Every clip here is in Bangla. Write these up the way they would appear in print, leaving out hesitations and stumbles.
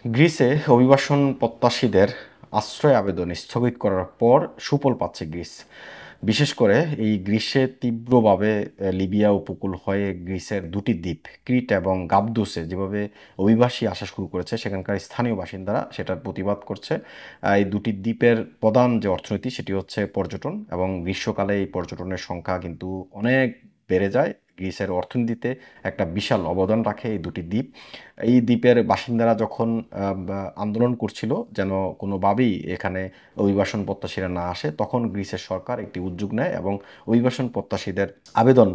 গ্রিসে অভিবাসন প্রত্যাশীদের আশ্রয় আবেদন স্থগিত করার পর সুফল পাচ্ছে গ্রিস। বিশেষ করে এই গ্রীষ্মে তীব্রভাবে লিবিয়া উপকূল হয়ে গ্রিসের দুটি দ্বীপ ক্রিট এবং গাবদোসে যেভাবে অভিবাসী আসা শুরু করেছে, সেখানকার স্থানীয় বাসিন্দারা সেটার প্রতিবাদ করছে। এই দুটি দ্বীপের প্রধান যে অর্থনীতি সেটি হচ্ছে পর্যটন, এবং গ্রীষ্মকালে এই পর্যটনের সংখ্যা কিন্তু অনেক বেড়ে যায়। গ্রিসের অর্থনীতিতে একটা বিশাল অবদান রাখে এই দুটি দ্বীপ। এই দ্বীপের বাসিন্দারা যখন আন্দোলন করছিল যেন কোনোভাবেই এখানে অভিবাসন প্রত্যাশীরা না আসে, তখন গ্রিসের সরকার একটি উদ্যোগ নেয় এবং অভিবাসন প্রত্যাশীদের আবেদন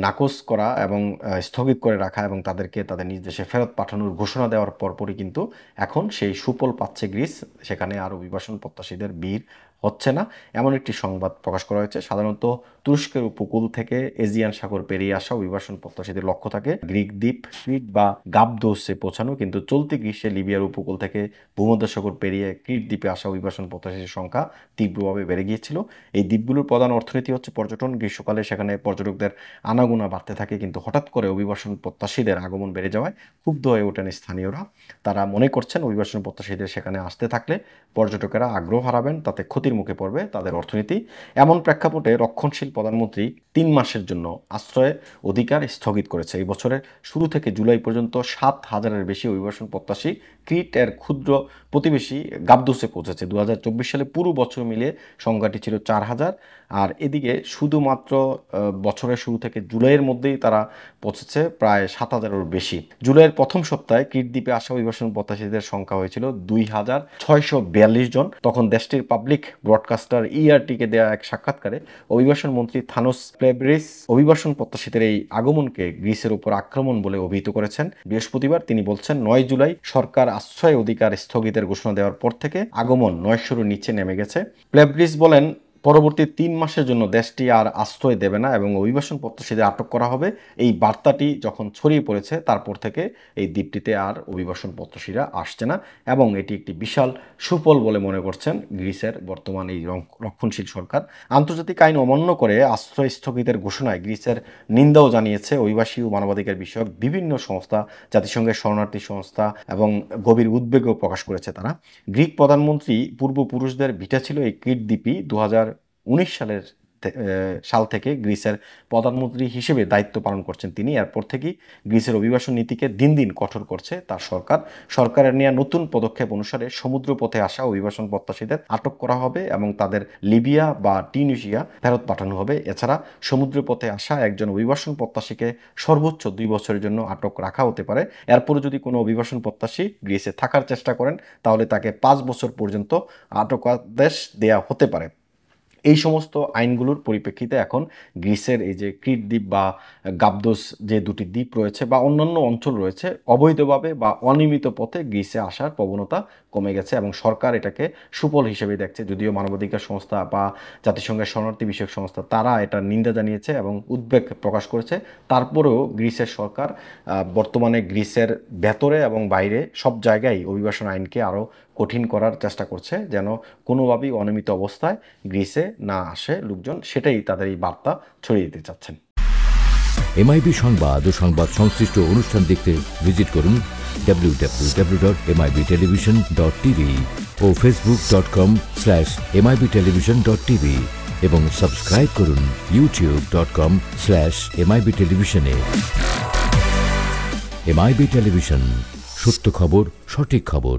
নাকচ করা এবং স্থগিত করে রাখা এবং তাদেরকে তাদের নিজ দেশে ফেরত পাঠানোর ঘোষণা দেওয়ার পরপরই কিন্তু এখন সেই সুফল পাচ্ছে গ্রিস। সেখানে আর অভিবাসন প্রত্যাশীদের ভিড় হচ্ছে না, এমন একটি সংবাদ প্রকাশ করা হয়েছে। সাধারণত তুরস্কের উপকূল থেকে এজিয়ান সাগর পেরিয়ে আসা অভিবাসন প্রত্যাশীদের লক্ষ্য থাকে গ্রিক দ্বীপ ক্রিট বা গাবদোসে পৌঁছানো, কিন্তু চলতি গ্রীষ্মে লিবিয়ার উপকূল থেকে ভূমধ্যসাগর পেরিয়ে ক্রিট দ্বীপে আসা অভিবাসন প্রত্যাশীর সংখ্যা তীব্রভাবে বেড়ে গিয়েছিল। এই দ্বীপগুলোর প্রধান অর্থনীতি হচ্ছে পর্যটন। গ্রীষ্মকালে সেখানে পর্যটকদের আনাগোনা বাড়তে থাকে, কিন্তু হঠাৎ করে অভিবাসন প্রত্যাশীদের আগমন বেড়ে যাওয়ায় ক্ষুব্ধ হয়ে ওঠেন স্থানীয়রা। তারা মনে করছেন অভিবাসন প্রত্যাশীদের সেখানে আসতে থাকলে পর্যটকেরা আগ্রহ হারাবেন, তাতে ক্ষতির মুখে পড়বে তাদের অর্থনীতি। এমন প্রেক্ষাপটে রক্ষণশীল প্রধানমন্ত্রী 3 মাসের জন্য আশ্রয় অধিকার স্থগিত করেছে। এই বছরের শুরু থেকে জুলাই পর্যন্ত 7,000-এর বেশি অভিবাসন প্রত্যাশী ক্রিট এর ক্ষুদ্র প্রতিবেশী গাবদোসে পৌঁছেছে। 2024 সালে পুরো বছর মিলিয়ে সংখ্যাটি ছিল 4,000। আর এদিকে শুধুমাত্র বছরের শুরু থেকে জুলাইয়ের মধ্যেই তারা পৌঁছেছে প্রায় 7,000-এর বেশি। জুলাইয়ের প্রথম সপ্তাহে ক্রিট দ্বীপে আসা অভিবাসন প্রত্যাশীদের সংখ্যা হয়েছিল 2,642 জন। তখন দেশটির পাবলিক ব্রডকাস্টার ইআরটিকে দেয়া এক সাক্ষাৎকারে অভিবাসন মন্ত্রী থানোস প্লেব্রিস অভিবাসন প্রত্যাশীদের এই আগমনকে গ্রিসের উপর আক্রমণ বলে অভিহিত করেছেন। বৃহস্পতিবার তিনি বলছেন, 9 জুলাই সরকার আশ্রয় অধিকার স্থগিতের ঘোষণা দেওয়ার পর থেকে আগমন 900-র নিচে নেমে গেছে। প্লেব্রিস বলেন, পরবর্তী 3 মাসের জন্য দেশটি আর আশ্রয় দেবে না এবং অভিবাসন প্রত্যাশীদের আটক করা হবে। এই বার্তাটি যখন ছড়িয়ে পড়েছে তারপর থেকে এই দ্বীপটিতে আর অভিবাসন প্রত্যাশীরা আসছে না, এবং এটি একটি বিশাল সুফল বলে মনে করছেন গ্রিসের বর্তমান এই রক্ষণশীল সরকার। আন্তর্জাতিক আইন অমান্য করে আশ্রয় স্থগিতের ঘোষণায় গ্রিসের নিন্দাও জানিয়েছে অভিবাসী ও মানবাধিকার বিষয়ক বিভিন্ন সংস্থা, জাতিসংঘের শরণার্থী সংস্থা, এবং গভীর উদ্বেগও প্রকাশ করেছে তারা। গ্রিক প্রধানমন্ত্রী পূর্বপুরুষদের ভিটা ছিল এই ক্রিট দ্বীপই। 2019 সাল থেকে গ্রিসের প্রধানমন্ত্রী হিসেবে দায়িত্ব পালন করছেন তিনি। এরপর থেকেই গ্রিসের অভিবাসন নীতিকে দিন দিন কঠোর করছে তার সরকার। সরকারের নেওয়া নতুন পদক্ষেপ অনুসারে সমুদ্রপথে আসা অভিবাসন প্রত্যাশীদের আটক করা হবে এবং তাদের লিবিয়া বা টিউনিসিয়া ফেরত পাঠানো হবে। এছাড়া সমুদ্রপথে আসা একজন অভিবাসন প্রত্যাশীকে সর্বোচ্চ 2 বছরের জন্য আটক রাখা হতে পারে। এরপরে যদি কোনো অভিবাসন প্রত্যাশী গ্রিসে থাকার চেষ্টা করেন তাহলে তাকে 5 বছর পর্যন্ত আটকাদেশ দেয়া হতে পারে। এই সমস্ত আইনগুলোর পরিপ্রেক্ষিতে এখন গ্রিসের এই যে ক্রিট দ্বীপ বা গাবদোস যে দুটি দ্বীপ রয়েছে বা অন্যান্য অঞ্চল রয়েছে, অবৈধভাবে বা অনিয়মিত পথে গ্রিসে আসার প্রবণতা কমে গেছে এবং সরকার এটাকে সুফল হিসেবে দেখছে। যদিও মানবাধিকার সংস্থা বা জাতিসংঘের শরণার্থী বিষয়ক সংস্থা তারা এটার নিন্দা জানিয়েছে এবং উদ্বেগ প্রকাশ করেছে, তারপরেও গ্রিসের সরকার বর্তমানে গ্রিসের ভেতরে এবং বাইরে সব জায়গায় অভিবাসন আইনকে আরও কঠিন করার চেষ্টা করছে, যেন কোনোভাবেই অনিয়মিত অবস্থায় গ্রিসে না আসে লোকজন। সেটাই তাদের এই বার্তা ছড়িয়ে দিতে চাচ্ছেন। এমআইবি সংবাদ ও সংবাদ সংশ্লিষ্ট অনুষ্ঠান দেখতে ভিজিট করুন www.mibtelevision.tv ও facebook.com/mibtelevision.tv এবং সাবস্ক্রাইব করুন youtube.com/mibtelevision এ। এমআইবি টেলিভিশন, সত্য খবর, সঠিক খবর।